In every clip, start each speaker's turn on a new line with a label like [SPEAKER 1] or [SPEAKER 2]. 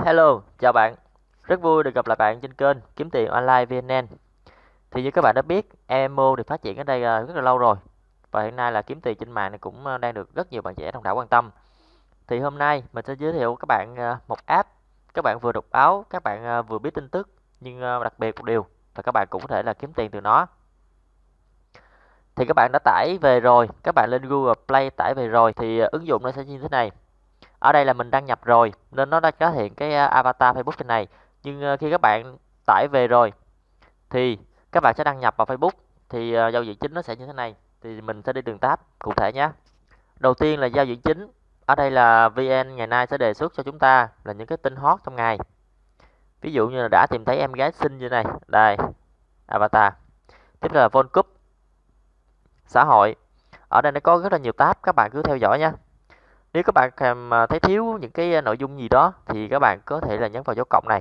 [SPEAKER 1] Hello, chào bạn. Rất vui được gặp lại bạn trên kênh Kiếm Tiền Online VNN. Thì như các bạn đã biết, MMO thì phát triển ở đây rất là lâu rồi. Và hiện nay là kiếm tiền trên mạng này cũng đang được rất nhiều bạn trẻ đông đảo quan tâm. Thì hôm nay mình sẽ giới thiệu các bạn một app. Các bạn vừa đọc báo, các bạn vừa biết tin tức. Nhưng đặc biệt một điều là các bạn cũng có thể là kiếm tiền từ nó. Thì các bạn đã tải về rồi, các bạn lên Google Play tải về rồi thì ứng dụng nó sẽ như thế này. Ở đây là mình đăng nhập rồi nên nó đã xuất hiện cái avatar Facebook trên này. Nhưng khi các bạn tải về rồi thì các bạn sẽ đăng nhập vào Facebook thì giao diện chính nó sẽ như thế này. Thì mình sẽ đi từng tab cụ thể nhé. Đầu tiên là giao diện chính. Ở đây là VN ngày nay sẽ đề xuất cho chúng ta là những cái tin hot trong ngày. Ví dụ như là đã tìm thấy em gái xinh như này. Đây, avatar. Tiếp theo là phone cúp, xã hội. Ở đây nó có rất là nhiều tab, các bạn cứ theo dõi nha. Nếu các bạn thấy thiếu những cái nội dung gì đó thì các bạn có thể là nhấn vào dấu cộng này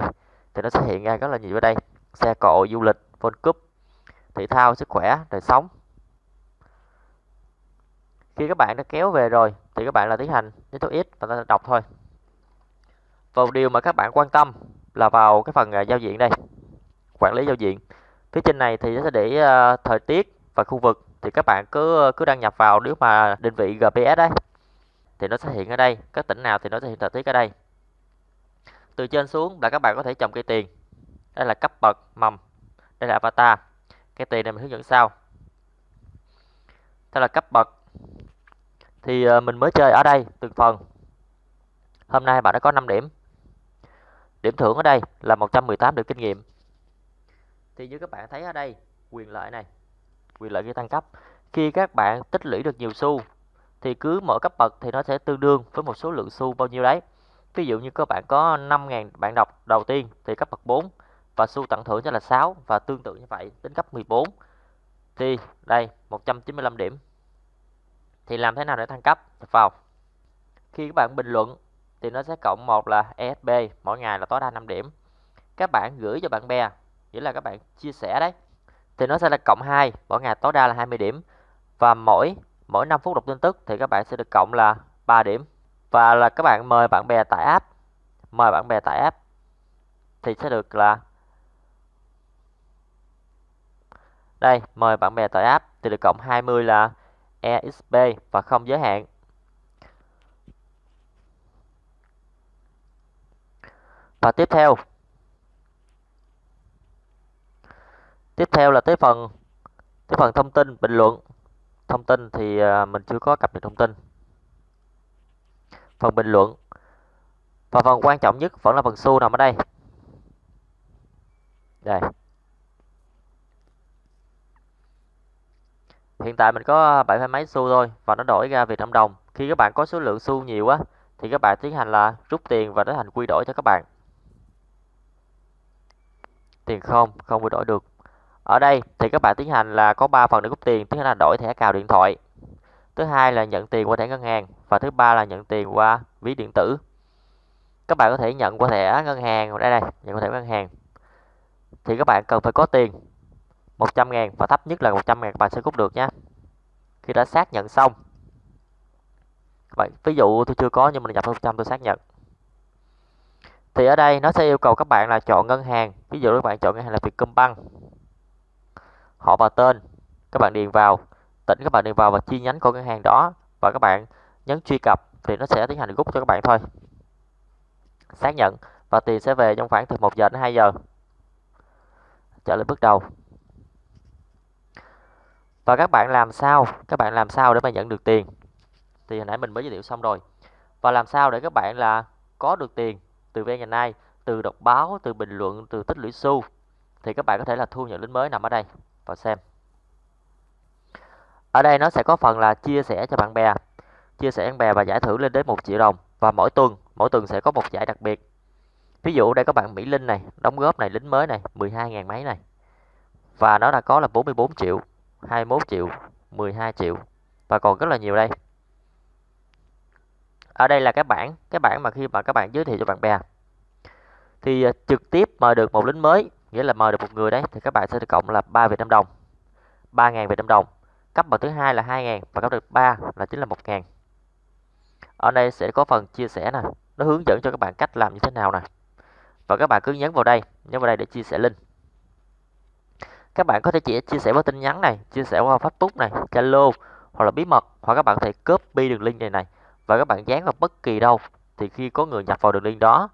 [SPEAKER 1] thì nó sẽ hiện ra rất là nhiều ở đây. Xe cộ, du lịch, phone cúp, thể thao, sức khỏe, đời sống. Khi các bạn đã kéo về rồi thì các bạn là tiến hành nhấn dấu X và ta đọc thôi. Vào điều mà các bạn quan tâm là vào cái phần giao diện đây, quản lý giao diện. Phía trên này thì nó sẽ để thời tiết và khu vực, thì các bạn cứ đăng nhập vào. Nếu mà định vị GPS đấy thì nó sẽ hiện ở đây, các tỉnh nào thì nó sẽ hiện thời tiết ở đây. Từ trên xuống là các bạn có thể trồng cây tiền. Đây là cấp bậc mầm, đây là avatar. Cây tiền này mình hướng dẫn sau. Đây là cấp bậc. Thì mình mới chơi ở đây từng phần. Hôm nay bạn đã có 5 điểm. Điểm thưởng ở đây là 118 điểm kinh nghiệm. Thì như các bạn thấy ở đây, quyền lợi này, quyền lợi khi tăng cấp. Khi các bạn tích lũy được nhiều xu thì cứ mỗi cấp bậc thì nó sẽ tương đương với một số lượng xu bao nhiêu đấy. Ví dụ như các bạn có 5.000 bạn đọc đầu tiên thì cấp bậc 4 và xu tặng thưởng sẽ là 6, và tương tự như vậy đến cấp 14 thì đây 195 điểm. Thì làm thế nào để thăng cấp? Vào khi các bạn bình luận thì nó sẽ cộng một là ESP, mỗi ngày là tối đa 5 điểm. Các bạn gửi cho bạn bè, nghĩa là các bạn chia sẻ đấy, thì nó sẽ là cộng 2, mỗi ngày tối đa là 20 điểm. Và mỗi 5 phút đọc tin tức thì các bạn sẽ được cộng là 3 điểm. Và là các bạn mời bạn bè tải app, thì sẽ được là đây, mời bạn bè tải app thì được cộng 20 là EXP và không giới hạn. Và tiếp theo là tới phần thông tin bình luận. Thông tin thì mình chưa có cập nhật thông tin. Phần bình luận. Và phần quan trọng nhất vẫn là phần xu nằm ở đây. Đây. Hiện tại mình có 7 mấy xu thôi và nó đổi ra Việt Nam đồng. Khi các bạn có số lượng xu nhiều á thì các bạn tiến hành là rút tiền và tiến hành quy đổi cho các bạn. Tiền không quy đổi được. Ở đây thì các bạn tiến hành là có 3 phần để rút tiền. Thứ nhất là đổi thẻ cào điện thoại. Thứ hai là nhận tiền qua thẻ ngân hàng. Và thứ ba là nhận tiền qua ví điện tử. Các bạn có thể nhận qua thẻ ngân hàng. Đây, nhận qua thẻ ngân hàng. Thì các bạn cần phải có tiền 100.000 và thấp nhất là 100.000 các bạn sẽ rút được nhé. Khi đã xác nhận xong, các bạn, ví dụ tôi chưa có nhưng mình nhập 100 tôi xác nhận. Thì ở đây nó sẽ yêu cầu các bạn là chọn ngân hàng. Ví dụ các bạn chọn ngân hàng là Vietcombank. Họ và tên các bạn điền vào, tỉnh các bạn điền vào và chi nhánh của ngân hàng đó, và các bạn nhấn truy cập thì nó sẽ tiến hành rút cho các bạn thôi. Xác nhận và tiền sẽ về trong khoảng từ 1 giờ đến 2 giờ. Trở lại bước đầu. Và các bạn làm sao để mà nhận được tiền? Thì hồi nãy mình mới giới thiệu xong rồi. Và làm sao để các bạn là có được tiền từ VN ngày nay, từ đọc báo, từ bình luận, từ tích lũy xu, thì các bạn có thể là thu nhận lính mới nằm ở đây và xem. Ở đây nó sẽ có phần là chia sẻ cho bạn bè, và giải thưởng lên đến 1 triệu đồng, và mỗi tuần sẽ có một giải đặc biệt. Ví dụ đây các bạn Mỹ Linh này, đóng góp này, lính mới này, 12.000 mấy này. Và nó đã có là 44 triệu, 21 triệu, 12 triệu và còn rất là nhiều đây. Ở đây là cái bảng mà khi mà các bạn giới thiệu cho bạn bè thì trực tiếp mời được một lính mới, nghĩa là mời được một người đấy, thì các bạn sẽ được cộng là 3 Việt Nam đồng. 3.000 Việt Nam đồng. Cấp bậc thứ hai là 2.000 và cấp bậc 3 là chính là 1.000. Ở đây sẽ có phần chia sẻ nè, nó hướng dẫn cho các bạn cách làm như thế nào nè. Và các bạn cứ nhấn vào đây để chia sẻ link. Các bạn có thể chia sẻ qua tin nhắn này, chia sẻ qua Facebook này, Zalo hoặc là bí mật, hoặc các bạn có thể copy đường link này và các bạn dán vào bất kỳ đâu. Thì khi có người nhập vào đường link đó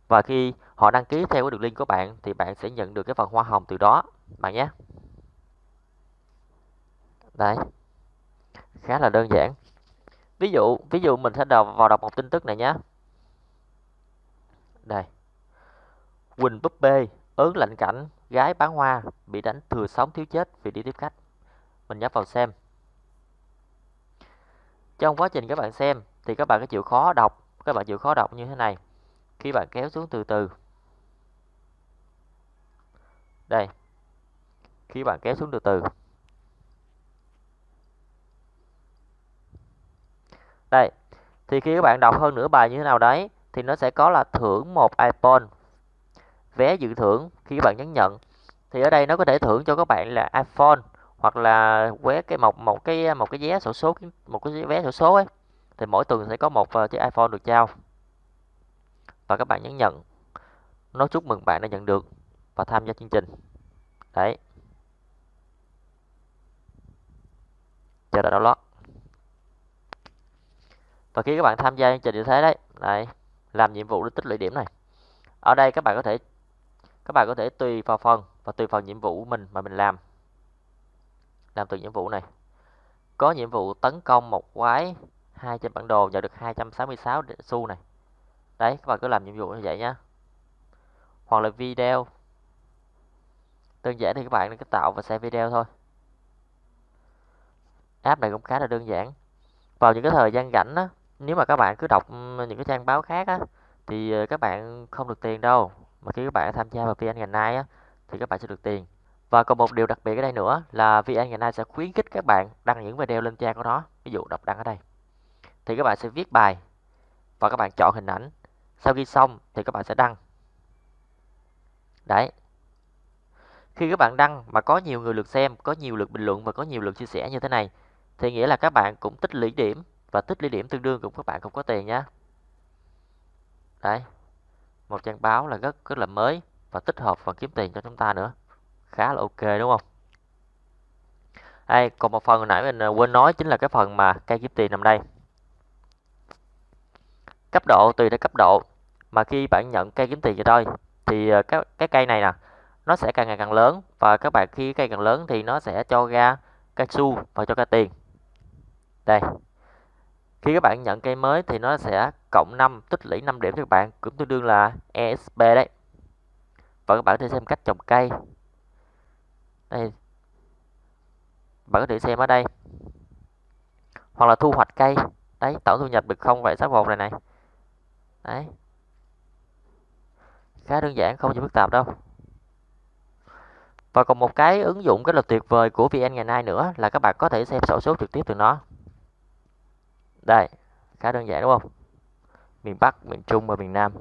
[SPEAKER 1] và khi họ đăng ký theo cái đường link của bạn thì bạn sẽ nhận được cái phần hoa hồng từ đó bạn nhé. Đấy. Khá là đơn giản. Ví dụ mình sẽ vào đọc một tin tức này nhé. Đây. Quỳnh búp bê ớn lạnh cảnh gái bán hoa bị đánh thừa sống thiếu chết vì đi tiếp khách. Mình nhấp vào xem. Trong quá trình các bạn xem thì các bạn chịu khó đọc như thế này. Khi bạn kéo xuống từ từ. Đây. Khi bạn kéo xuống từ từ. Đây. Thì khi các bạn đọc hơn nửa bài như thế nào đấy thì nó sẽ có là thưởng một iPhone. Vé dự thưởng khi các bạn nhấn nhận. Thì ở đây nó có thể thưởng cho các bạn là iPhone hoặc là vé một cái vé xổ số, một cái vé xổ số ấy. Thì mỗi tuần sẽ có một chiếc iPhone được trao. Và các bạn nhấn nhận. Nó chúc mừng bạn đã nhận được và tham gia chương trình. Đấy. Chờ đợi download. Và khi các bạn tham gia chương trình như thế đấy, làm nhiệm vụ để tích lũy điểm này. Ở đây các bạn có thể tùy vào phần và tùy vào nhiệm vụ của mình mà mình làm từ nhiệm vụ này. Có nhiệm vụ tấn công một quái 2 trên bản đồ, nhận được 266 xu này. Đấy, các bạn cứ làm nhiệm vụ như vậy nhé. Hoặc là video. Đơn giản thì các bạn cứ tạo và xem video thôi. App này cũng khá là đơn giản. Vào những cái thời gian rảnh á, nếu mà các bạn cứ đọc những cái trang báo khác á, thì các bạn không được tiền đâu. Mà khi các bạn tham gia vào VN ngày nay á, thì các bạn sẽ được tiền. Và còn một điều đặc biệt ở đây nữa là VN ngày nay sẽ khuyến khích các bạn đăng những video lên trang của nó. Ví dụ đăng ở đây. Thì các bạn sẽ viết bài và các bạn chọn hình ảnh. Sau khi xong thì các bạn sẽ đăng. Đấy. Khi các bạn đăng mà có nhiều người lượt xem, có nhiều lượt bình luận và có nhiều lượt chia sẻ như thế này thì nghĩa là các bạn cũng tích lũy điểm và tích lũy điểm tương đương cùng các bạn cũng có tiền nhé. Đấy. Một trang báo là rất là mới và tích hợp và kiếm tiền cho chúng ta nữa. Khá là ok đúng không? Đây, còn một phần hồi nãy mình quên nói chính là cái phần mà cây kiếm tiền nằm đây. Cấp độ tùy theo cấp độ mà khi bạn nhận cây kiếm tiền cho tôi thì cái cây này nè nó sẽ càng ngày càng lớn và các bạn khi cây càng lớn thì nó sẽ cho ra cây xu và cho ra tiền. Đây. Khi các bạn nhận cây mới thì nó sẽ cộng 5 tích lũy 5 điểm cho các bạn cũng tương đương là EXP đấy. Và các bạn có thể xem cách trồng cây. Đây. Bạn có thể xem ở đây. Hoặc là thu hoạch cây. Đấy, tổng thu nhập được 0,61 này này. Đấy. Khá đơn giản, không gì phức tạp đâu. Và còn một cái ứng dụng rất là tuyệt vời của VN ngày nay nữa là các bạn có thể xem xổ số trực tiếp từ nó. Đây, khá đơn giản đúng không? Miền Bắc, miền Trung và miền Nam.